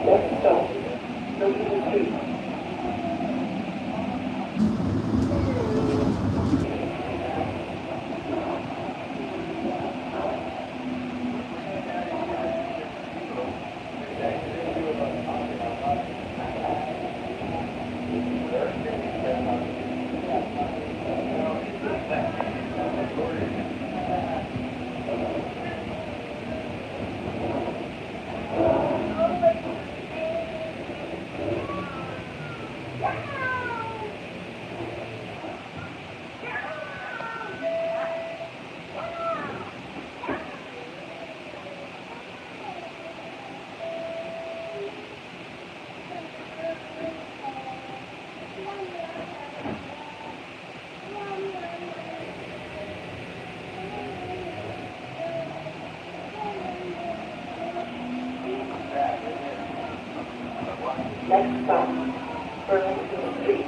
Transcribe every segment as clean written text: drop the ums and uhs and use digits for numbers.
Next stop, Street. Next stop, Burlington Street.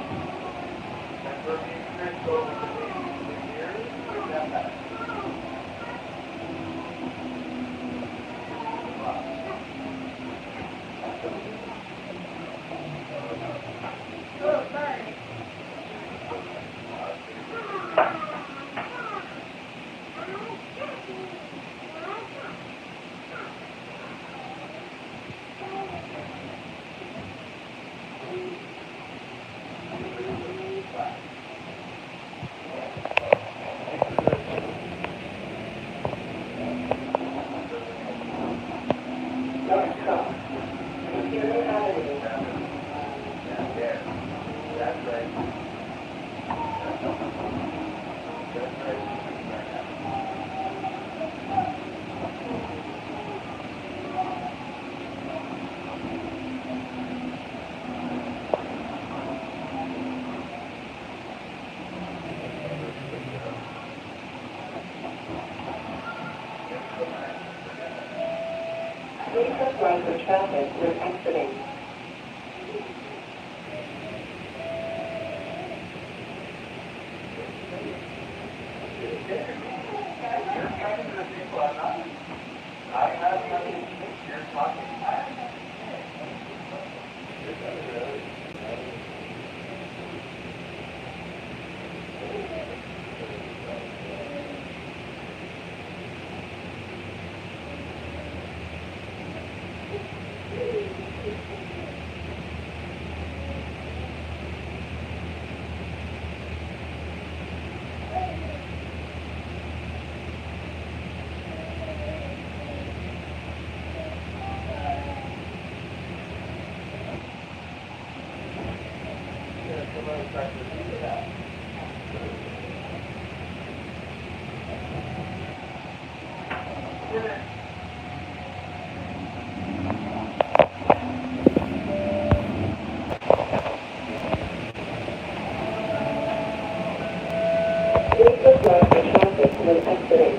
Next stop, Imperial Avenue. Please look right for traffic when exiting. Please look right for traffic when exiting.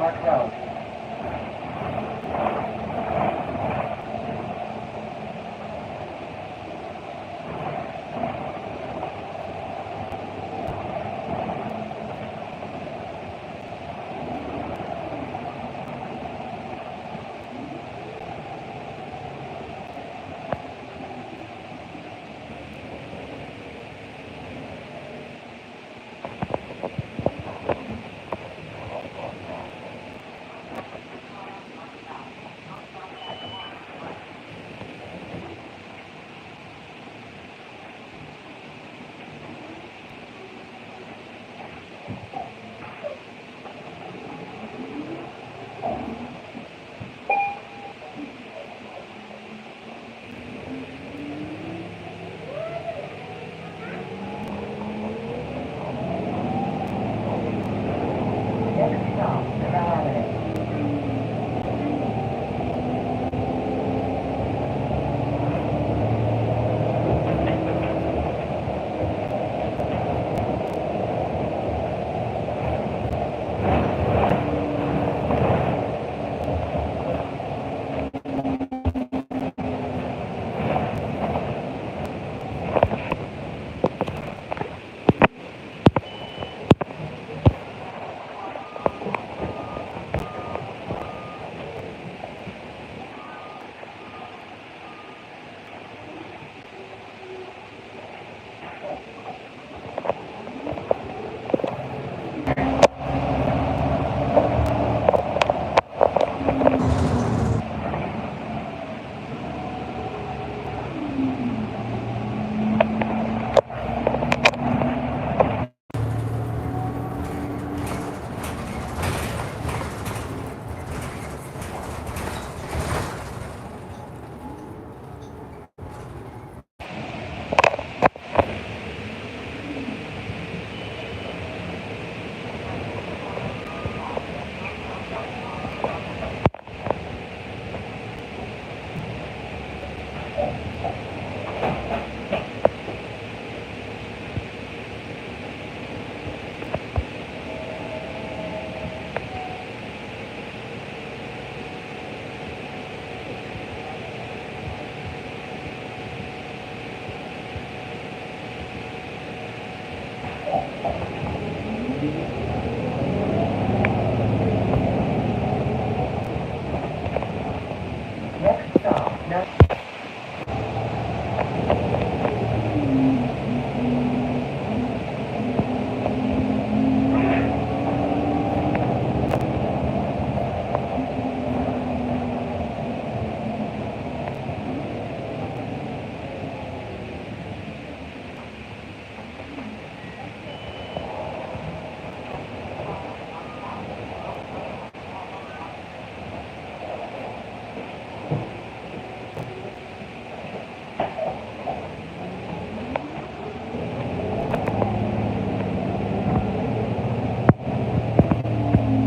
Park Road. Next stop, Canal Avenue.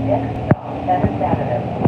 Next stop, Seventh Avenue.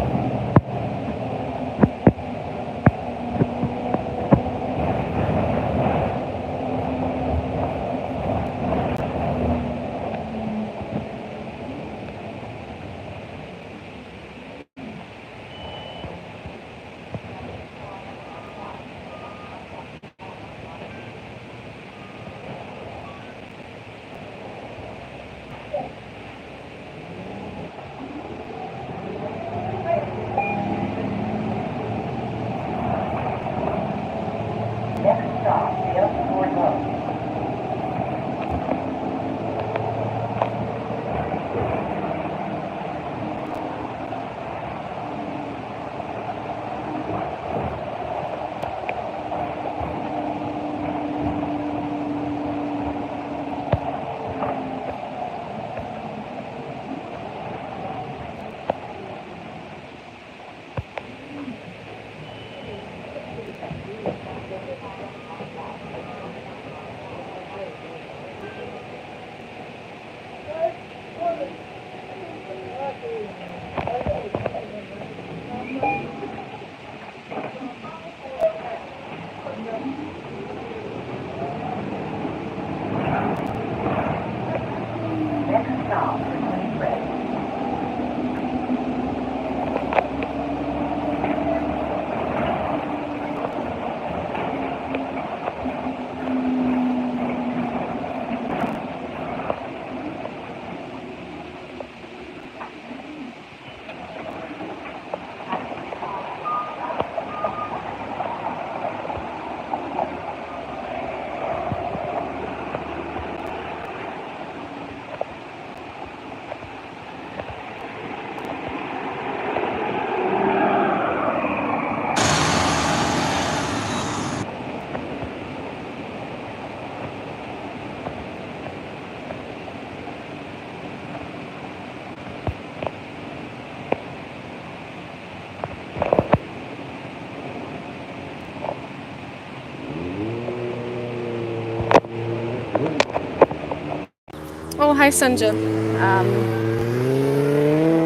hi Sanjay.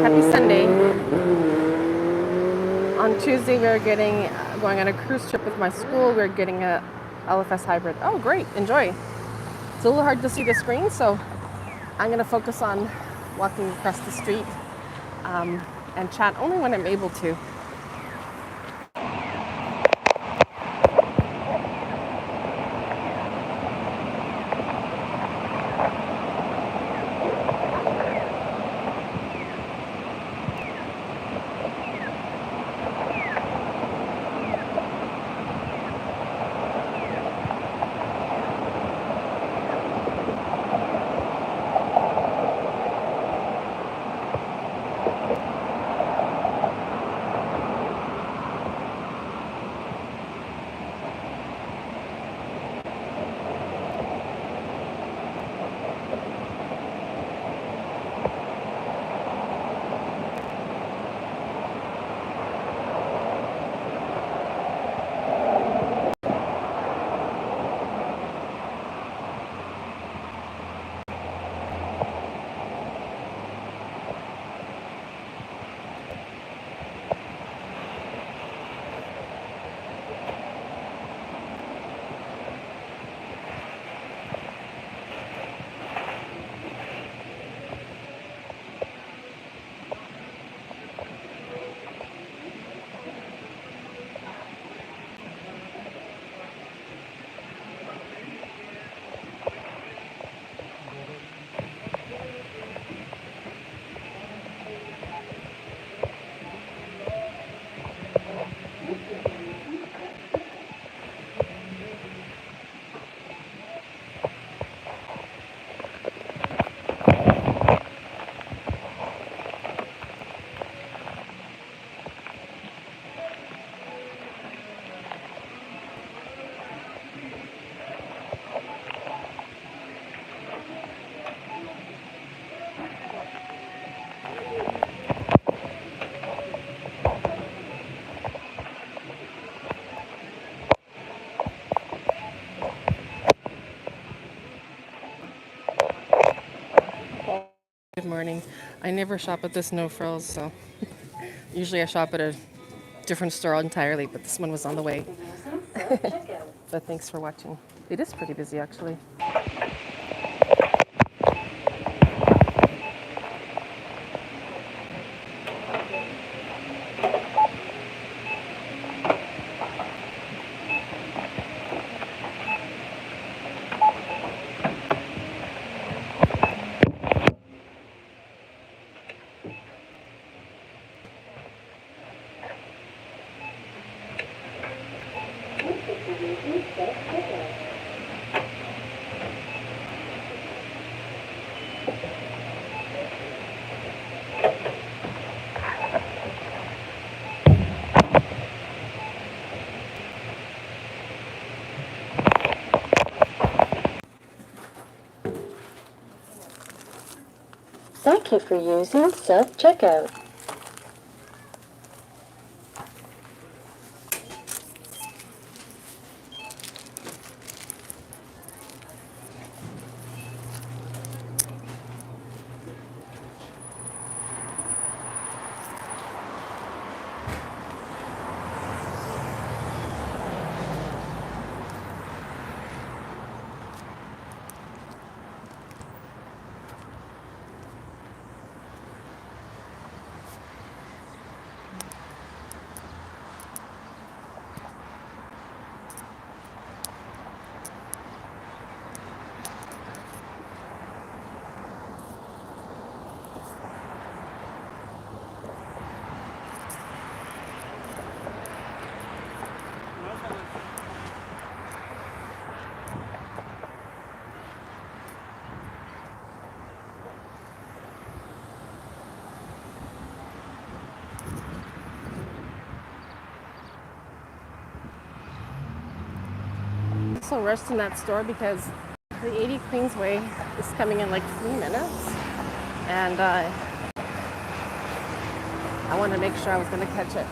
Happy Sunday. On Tuesday, we're going on a cruise trip with my school. We're getting a LFS hybrid. Oh, great! Enjoy. It's a little hard to see the screen, so I'm going to focus on walking across the street and chat only when I'm able to. Good morning. I never shop at this No Frills, so usually I shop at a different store entirely, but this one was on the way. But thanks for watching. It is pretty busy, actually. Thank you for using self-checkout. So rushed in that store because the 80 Queensway is coming in like 3 minutes, and I wanted to make sure I was going to catch it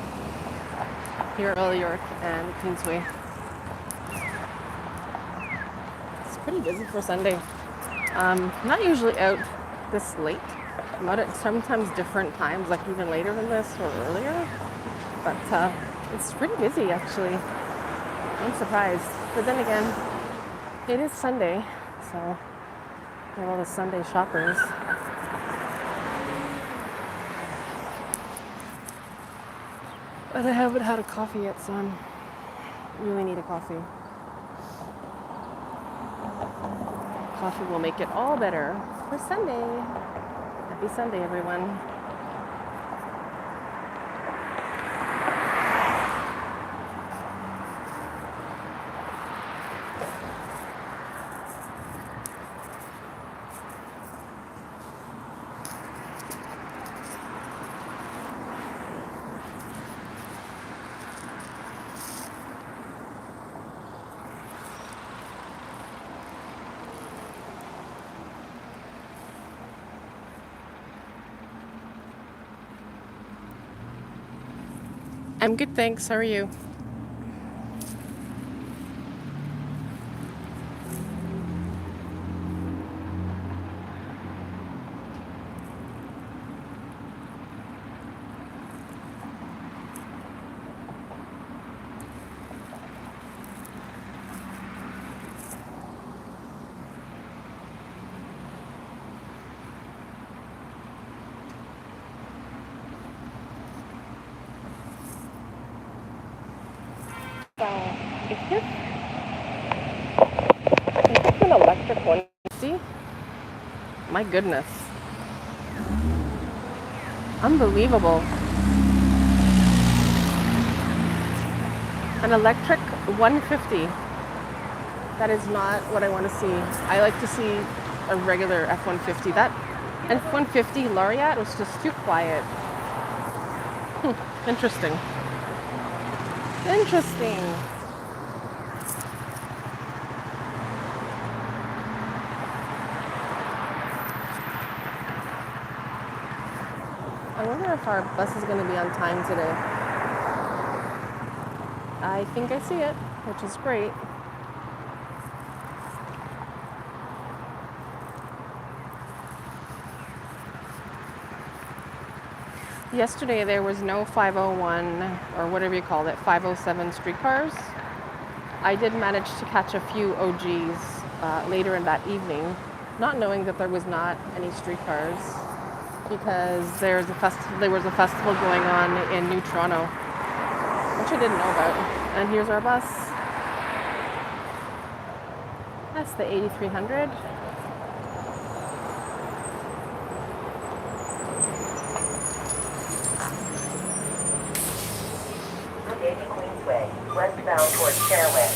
here at Early York and Queensway. It's pretty busy for Sunday. Not usually out this late. I'm out at sometimes different times, like even later than this or earlier. But it's pretty busy actually. I'm surprised. But then again, it is Sunday, so we have all the Sunday shoppers. But I haven't had a coffee yet, so I really need a coffee. Coffee will make it all better for Sunday. Happy Sunday, everyone. I'm good, thanks. How are you? So, is this an electric one? See? My goodness. Unbelievable. An electric 150. That is not what I want to see. I like to see a regular F-150. That F-150 Laureate was just too quiet. Interesting. Interesting. I wonder if our bus is going to be on time today. I think I see it, which is great. Yesterday there was no 501 or whatever you call it, 507 streetcars. I did manage to catch a few OGs later in that evening, not knowing that there was not any streetcars because there was a festival going on in New Toronto, which I didn't know about. And here's our bus. That's the 8300. Queensway, westbound towards Fairway.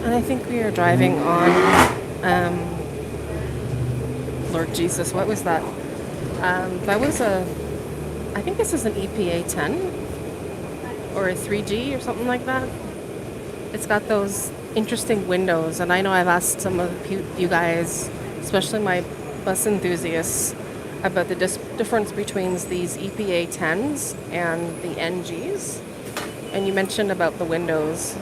And I think we are driving on, Lord Jesus, what was that? I think this is an EPA 10 or a 3G or something like that. It's got those interesting windows, and I know I've asked some of you guys, especially my bus enthusiasts, about the difference between these EPA 10s and the NGs. And you mentioned about the windows.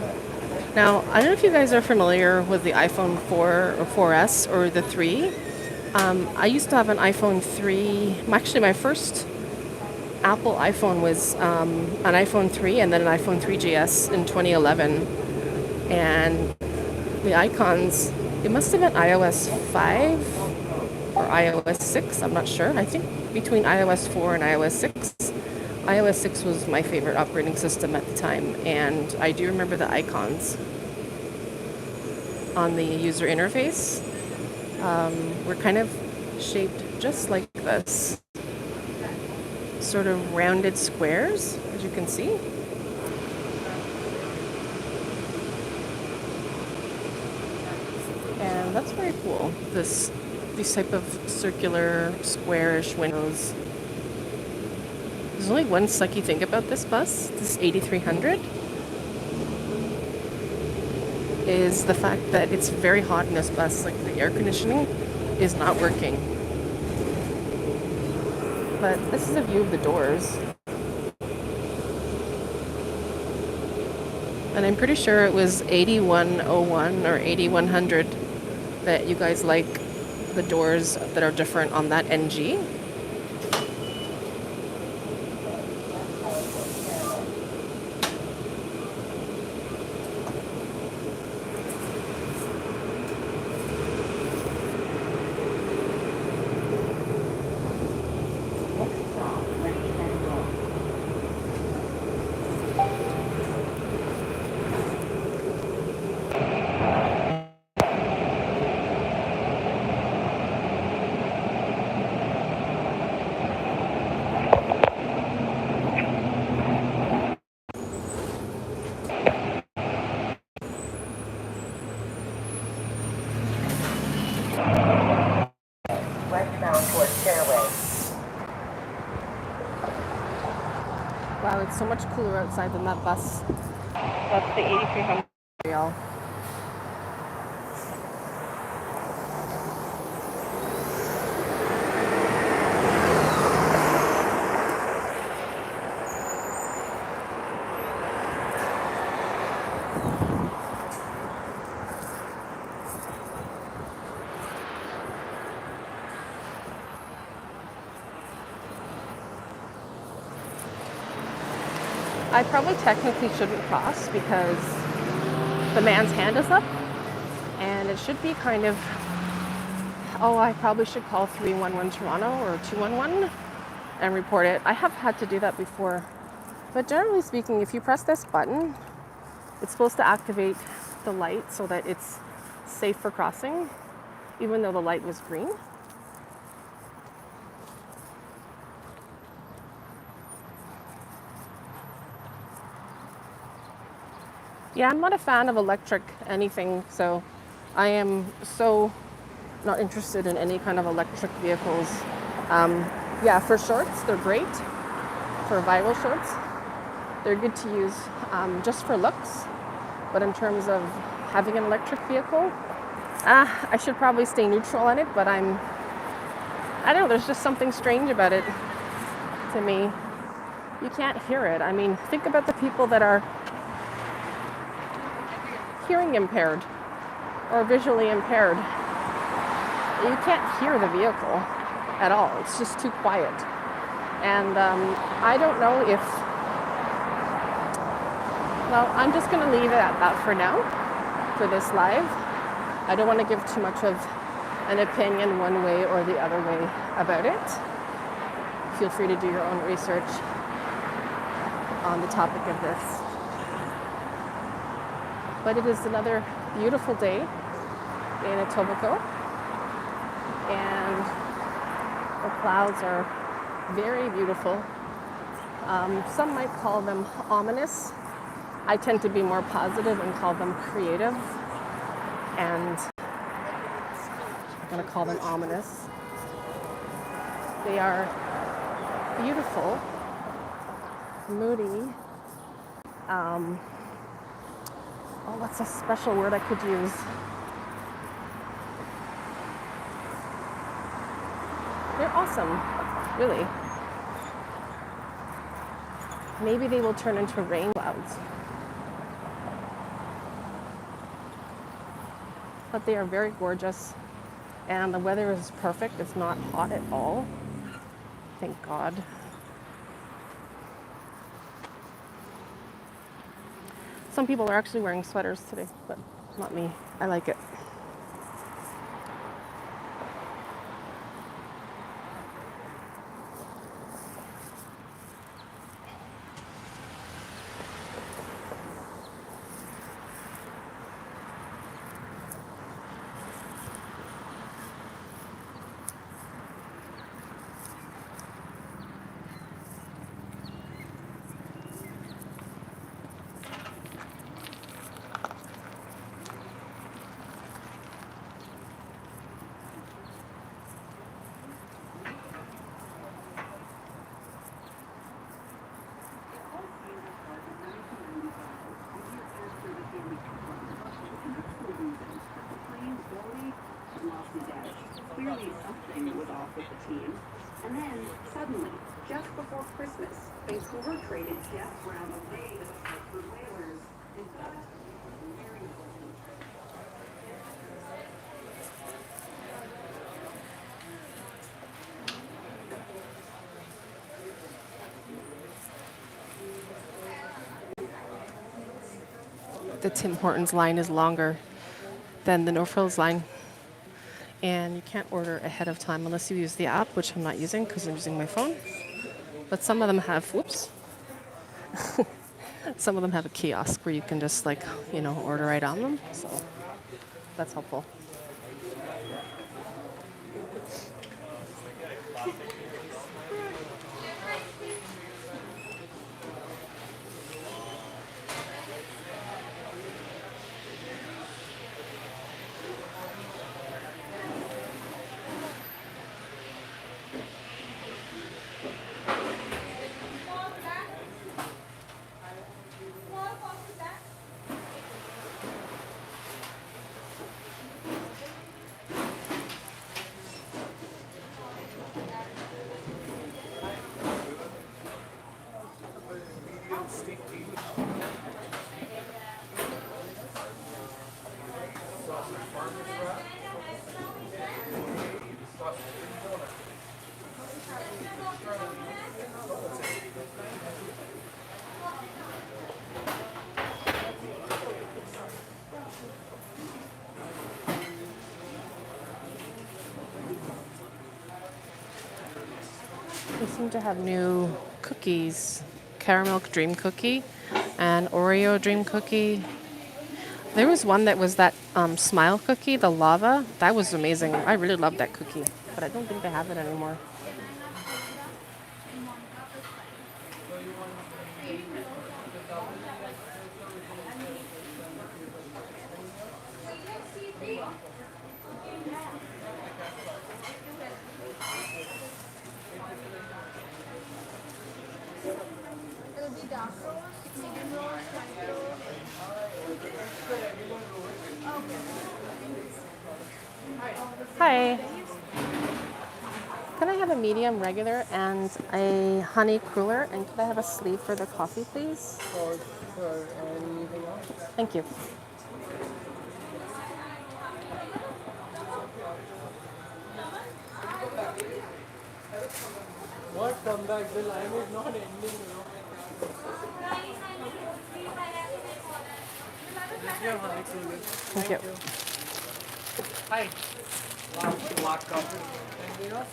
Now, I don't know if you guys are familiar with the iPhone 4 or 4S or the 3. I used to have an iPhone 3. Actually, my first Apple iPhone was an iPhone 3 and then an iPhone 3GS in 2011. And the icons, it must have been iOS 5 or iOS 6, I'm not sure. I think between iOS 4 and iOS 6. iOS 6 was my favorite operating system at the time, and I do remember the icons on the user interface were kind of shaped just like this. Sort of rounded squares, as you can see. And that's very cool, these type of circular, squarish windows. There's only one sucky thing about this bus, this 8300, is the fact that it's very hot in this bus. Like, the air conditioning is not working. But this is a view of the doors. And I'm pretty sure it was 8101 or 8100 that you guys like the doors that are different on that NG. Wow, it's so much cooler outside than that bus. That's the 8300 y'all. I probably technically shouldn't cross because the man's hand is up and it should be kind of, oh, I probably should call 311 Toronto or 211 and report it. I have had to do that before. But generally speaking, if you press this button, it's supposed to activate the light so that it's safe for crossing, even though the light was green. Yeah, I'm not a fan of electric anything, so I am so not interested in any kind of electric vehicles. Yeah, for shorts, they're great. For viral shorts, they're good to use just for looks. But in terms of having an electric vehicle, I should probably stay neutral on it, but I don't know, there's just something strange about it to me. You can't hear it. I mean, think about the people that are hearing impaired or visually impaired. You can't hear the vehicle at all. It's just too quiet. And I don't know if, well, I'm just going to leave it at that for now, for this live. I don't want to give too much of an opinion one way or the other way about it. Feel free to do your own research on the topic of this. But it is another beautiful day in Etobicoke, and the clouds are very beautiful. Some might call them ominous. I tend to be more positive and call them creative, and I'm going to call them ominous. They are beautiful, moody. Oh, what's a special word I could use? They're awesome, really. Maybe they will turn into rain clouds. But they are very gorgeous, and the weather is perfect. It's not hot at all. Thank God. Some people are actually wearing sweaters today, but not me. I like it. Clearly something was off with the team. And then, suddenly, just before Christmas, things were traded Jeff Brown away to the Hartford Whalers. In fact, very important. The Tim Hortons line is longer than the No Frills line. And you can't order ahead of time unless you use the app, which I'm not using because I'm using my phone. But some of them have, whoops, some of them have a kiosk where you can just order right on them. So that's helpful. They seem to have new cookies, caramel dream cookie and Oreo dream cookie. There was one that was that smile cookie, the lava. That was amazing. I really loved that cookie, but I don't think they have it anymore. Hi. Can I have a medium regular and a honey cruller? And could I have a sleeve for the coffee, please? Sure. Anything else? Thank you. What comeback? The line is not ending, Yeah, hi, Thank you. Hi. Black coffee. Anything else?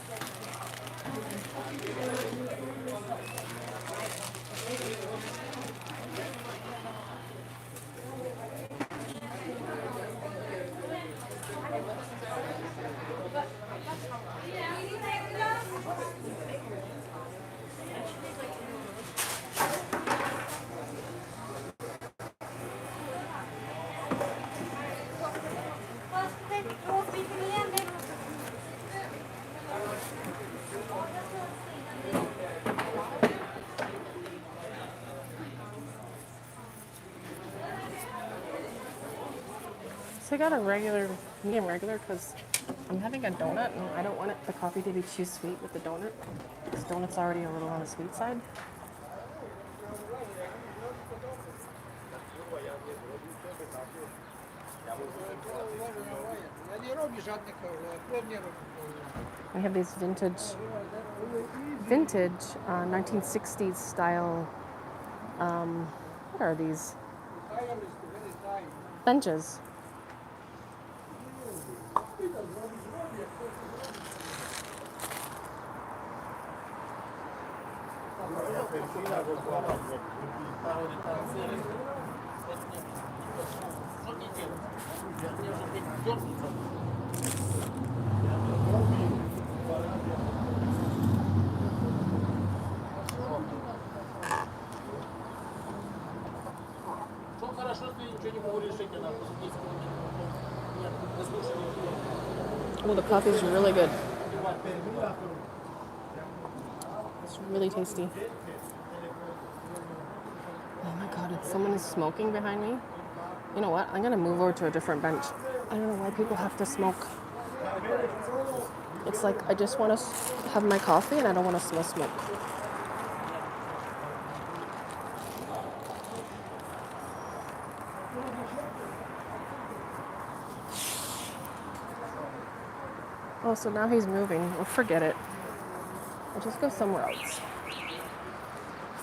So I got a regular, medium regular, because I'm having a donut, and I don't want the coffee to be too sweet with the donut. This donut's already a little on the sweet side. We have these vintage 1960s style. What are these? Benches. Oh, the coffee is really good. It's really tasty. Oh my god, someone is smoking behind me. You know what? I'm gonna move over to a different bench. I don't know why people have to smoke. It's like I just want to have my coffee and I don't want to smell smoke. Oh, so now he's moving. Well, forget it. I'll just go somewhere else.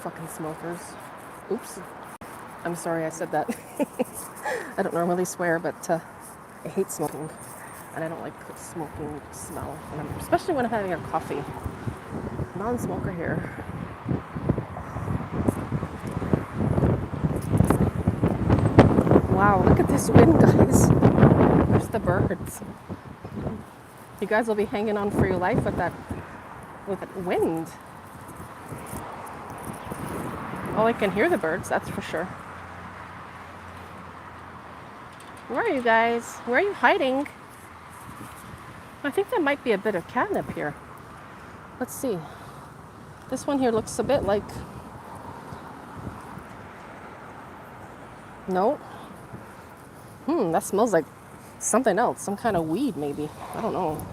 Fucking smokers. Oops. I'm sorry I said that. I don't normally swear, but I hate smoking. And I don't like smoking smell, especially when I'm having a coffee. Non-smoker here. Wow, look at this wind, guys. There's the birds. You guys will be hanging on for your life with that wind. Oh, I can hear the birds, that's for sure. Where are you guys? Where are you hiding? I think there might be a bit of catnip here. Let's see. This one here looks a bit like... No. That smells like something else. Some kind of weed, maybe. I don't know.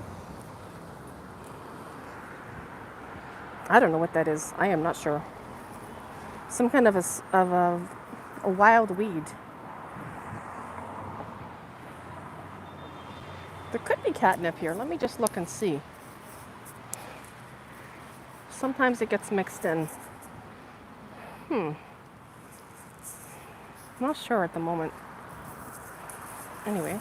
I don't know what that is. I am not sure. Some kind of a wild weed. There could be catnip here. Let me just look and see. Sometimes it gets mixed in. Not sure at the moment. Anyway.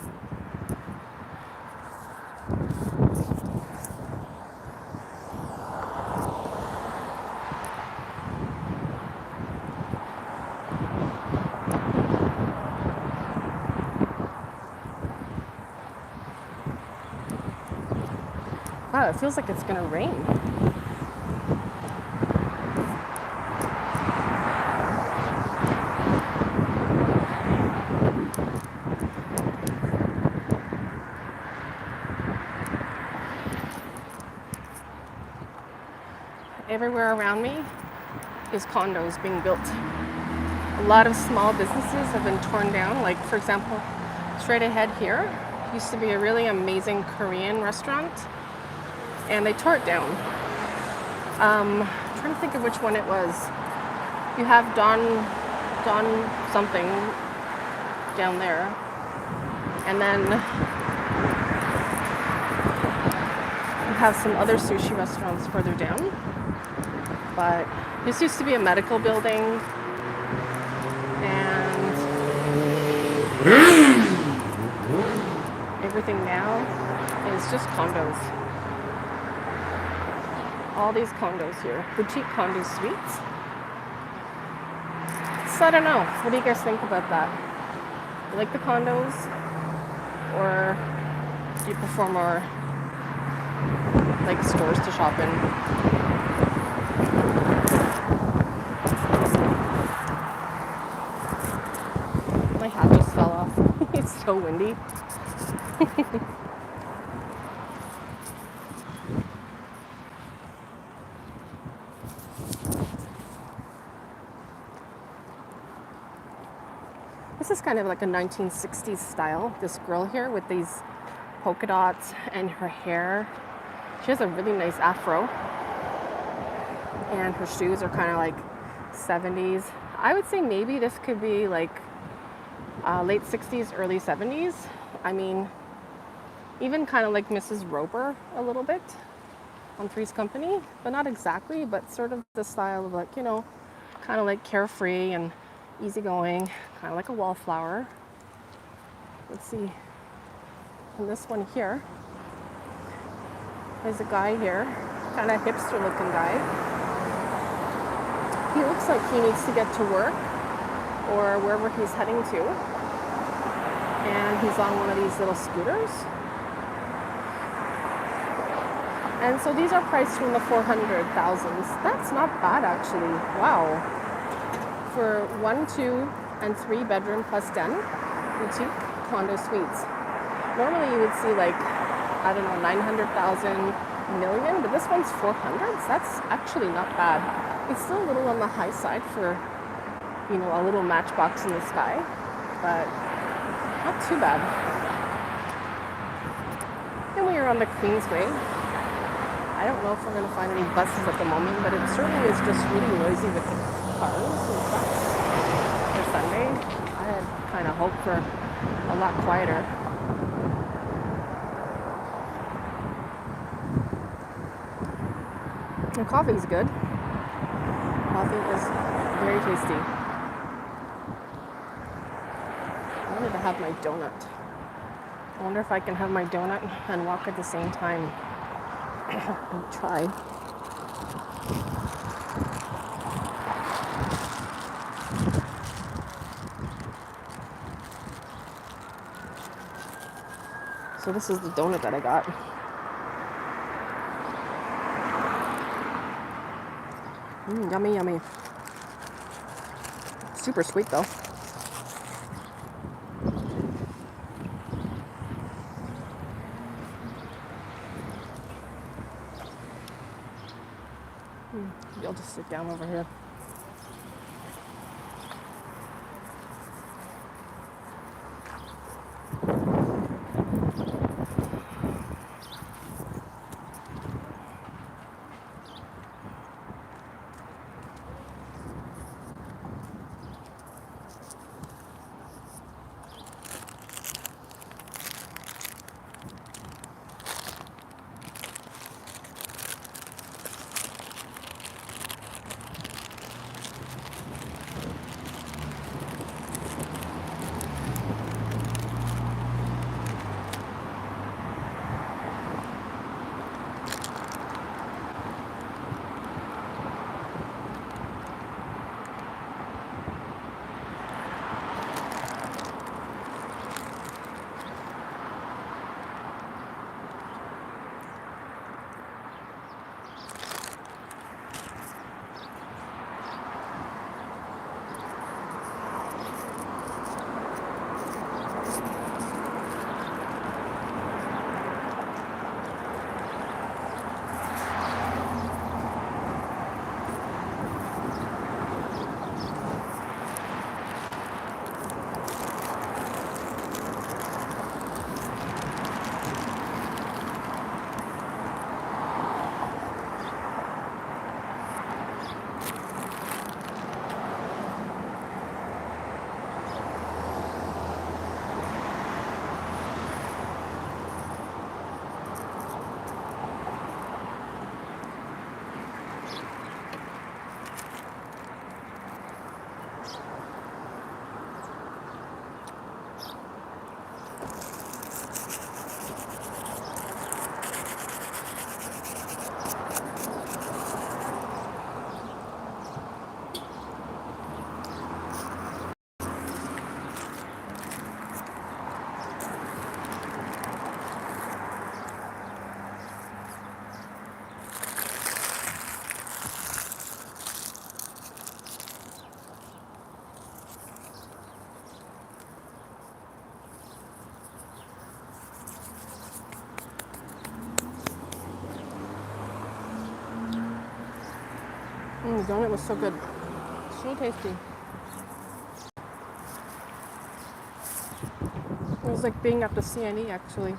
Wow, it feels like it's gonna rain. Everywhere around me is condos being built. A lot of small businesses have been torn down. Like, for example, straight ahead here used to be a really amazing Korean restaurant, and they tore it down. I'm trying to think of which one it was. You have Don something down there, and then you have some other sushi restaurants further down. But this used to be a medical building, and everything now is just condos. All these condos here, boutique condo suites. So I don't know. What do you guys think about that? You like the condos, or do you prefer more like stores to shop in? My hat just fell off. It's so windy. This is kind of like a 1960s style. This girl here with these polka dots, and her hair. She has a really nice afro, and her shoes are kind of like 70s. I would say maybe this could be like late 60s, early 70s. I mean, even kind of like Mrs. Roper a little bit on Three's Company, but not exactly, but sort of the style of like, you know, kind of like carefree and easygoing, kind of like a wallflower. Let's see. And this one here, there's a guy here, kind of hipster looking guy. He looks like he needs to get to work or wherever he's heading to. And he's on one of these little scooters. And so these are priced from the 400,000s. That's not bad actually. Wow. For 1, 2, and 3 bedroom plus den boutique condo suites. Normally you would see like, I don't know, 900,000 million, but this one's 400s. That's actually not bad. It's still a little on the high side for, you know, a little matchbox in the sky, but not too bad. Then we are on the Queensway. I don't know if we're going to find any buses at the moment, but it certainly is just really noisy with the cars and trucks for Sunday. I had kind of hoped for a lot quieter. The coffee's good. Coffee is very tasty. I wanted to have my donut. I wonder if I can have my donut and walk at the same time. I'll try. So this is the donut that I got. Yummy, yummy. Super sweet though. Maybe I'll just sit down over here. The donut was so good. So tasty. was like being at the CNE actually.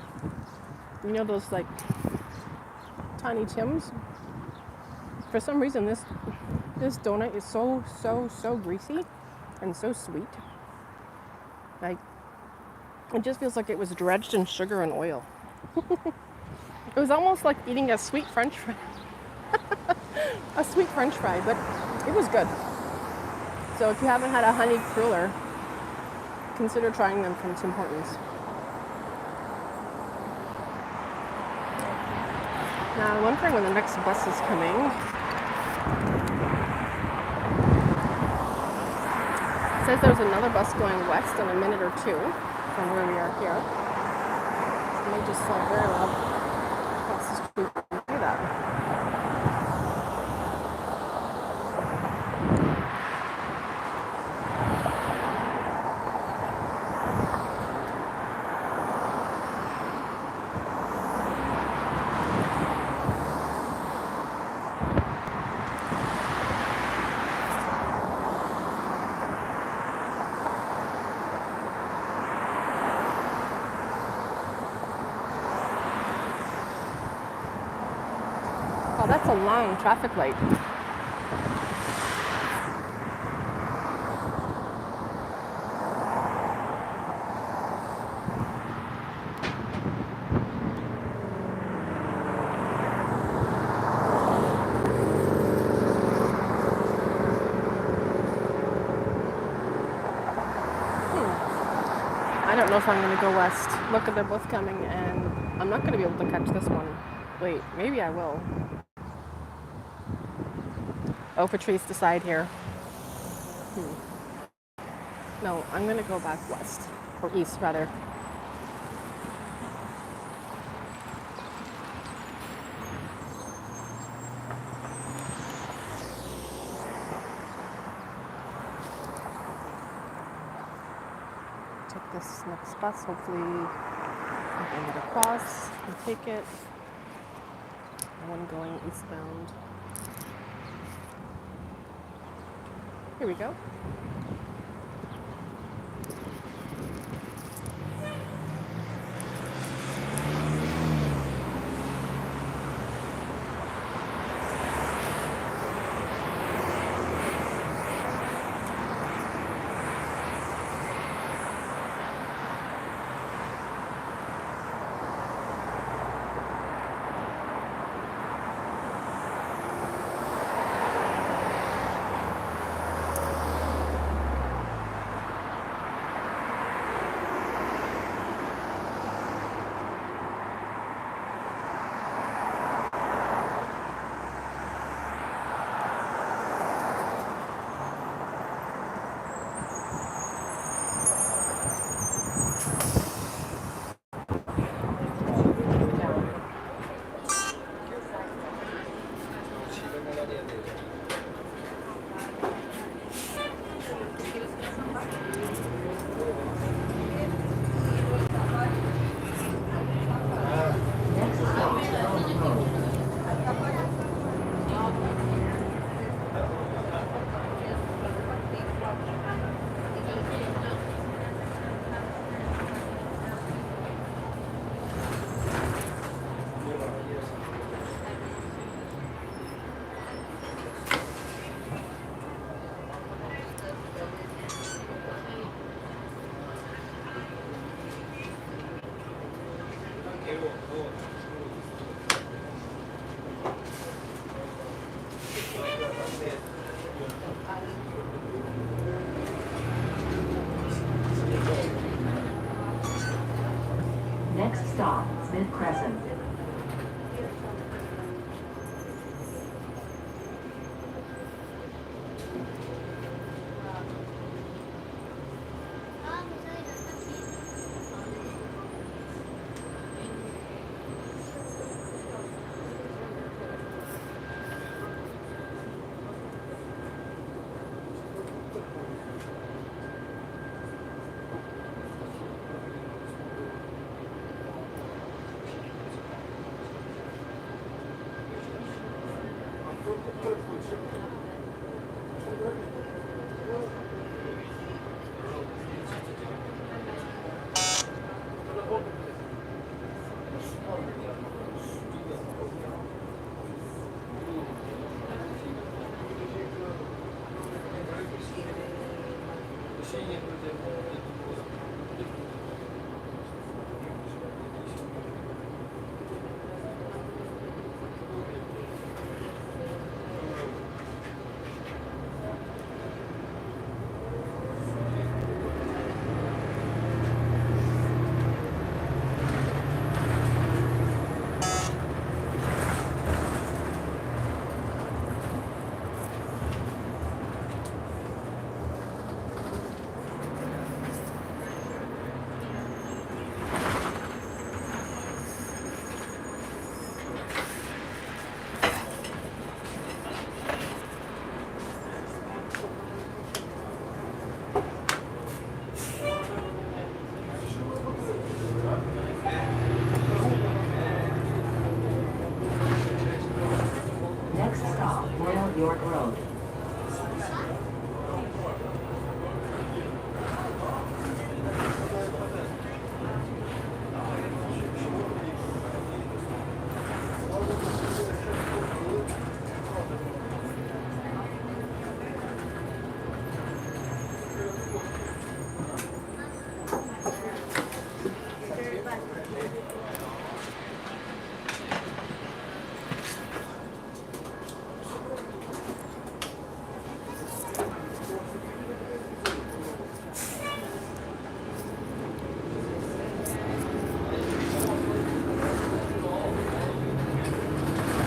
You know those like Tiny Tims? For some reason this donut is so greasy and so sweet. Like it just feels like it was dredged in sugar and oil. It was almost like eating a sweet French fry. A sweet French fry, but it was good. So if you haven't had a honey cruller, consider trying them from Tim Hortons. Now I'm wondering when the next bus is coming. It says there's another bus going west in a minute or two from where we are here. It may just very well across the street and do that. Oh, that's a long traffic light. I don't know if I'm going to go west. Look, they're both coming, and I'm not going to be able to catch this one. Wait, maybe I will. Oh, Patrice, decide here. No, I'm going to go back west, or east, rather. Take this next bus, hopefully I can get across and take it. One going eastbound. Here we go. Next stop, Smith Crescent. Road.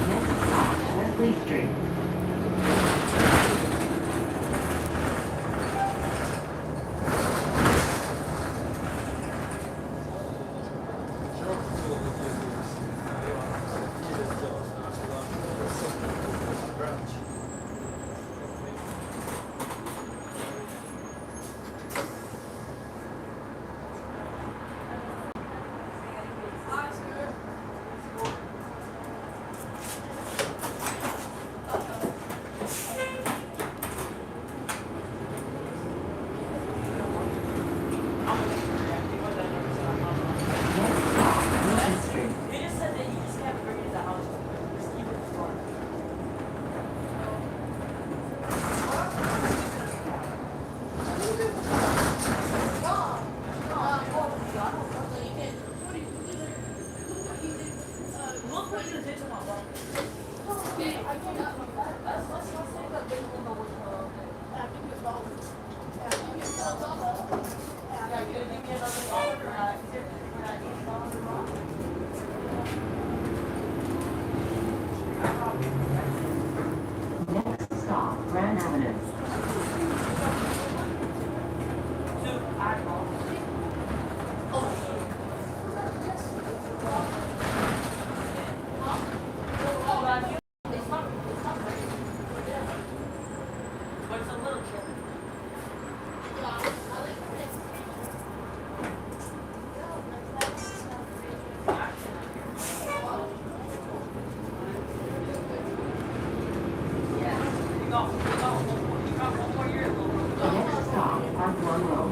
Next stop, Wesley Street. Next stop, Newton Street. Next stop, Grand Avenue. Next stop, Park Lawn Road.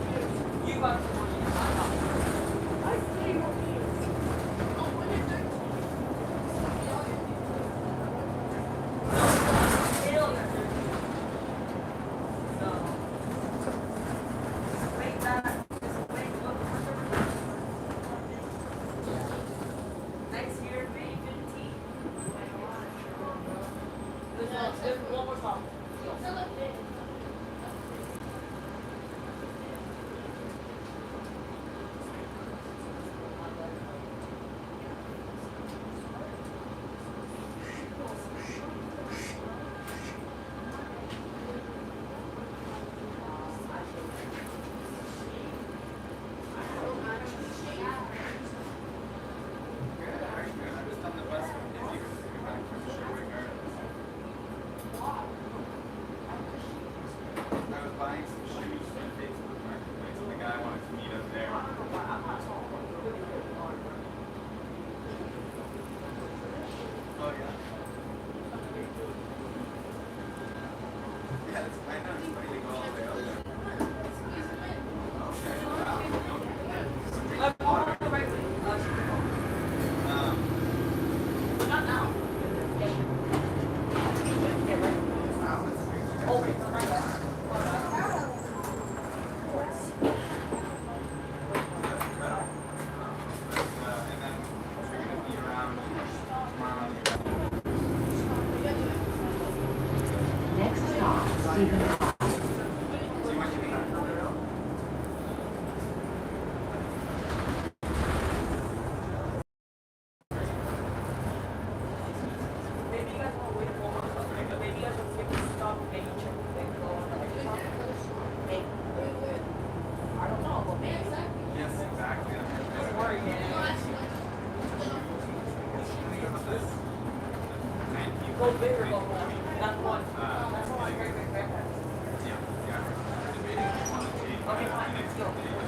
Next stop, Stephen.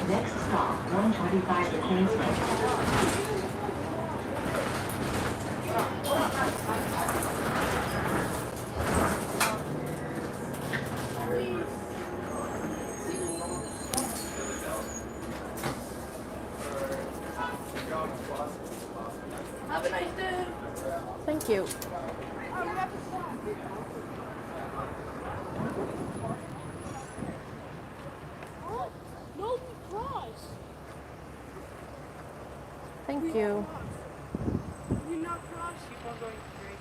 Next stop, 125 to Queensway. Thank you. No, we cross. Thank you. You not cross. Keep on going straight.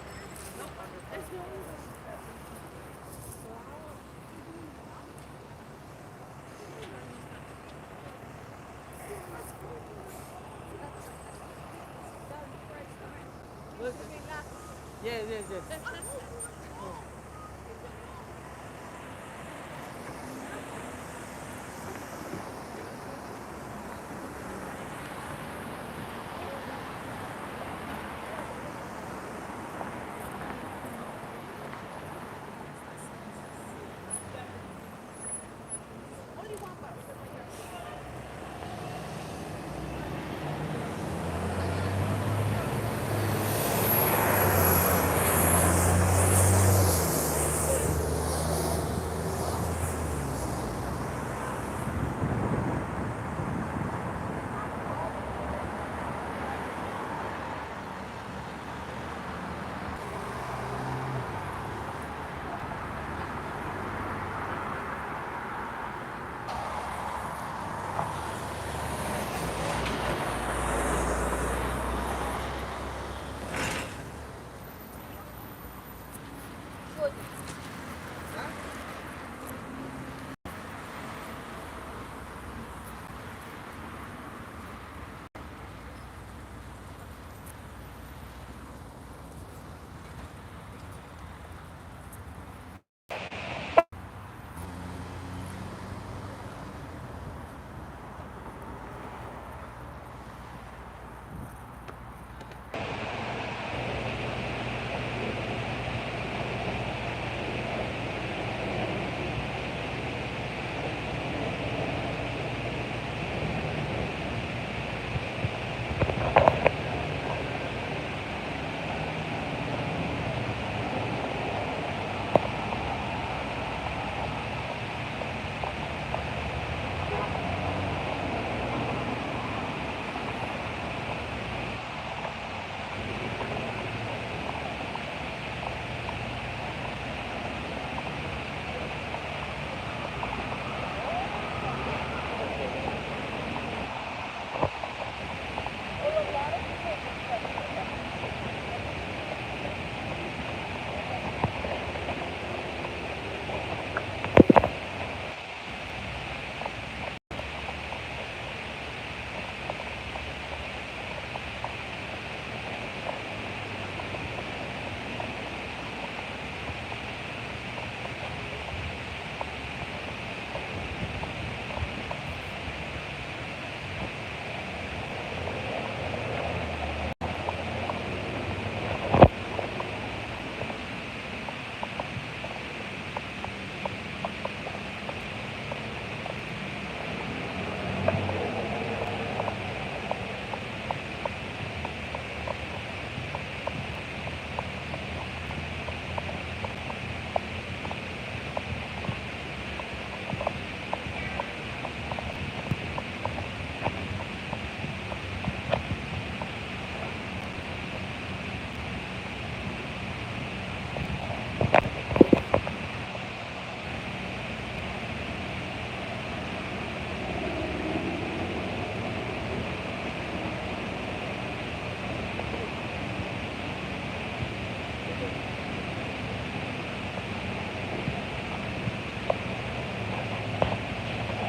Yes, yes, yes.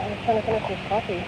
I'm trying to finish this coffee.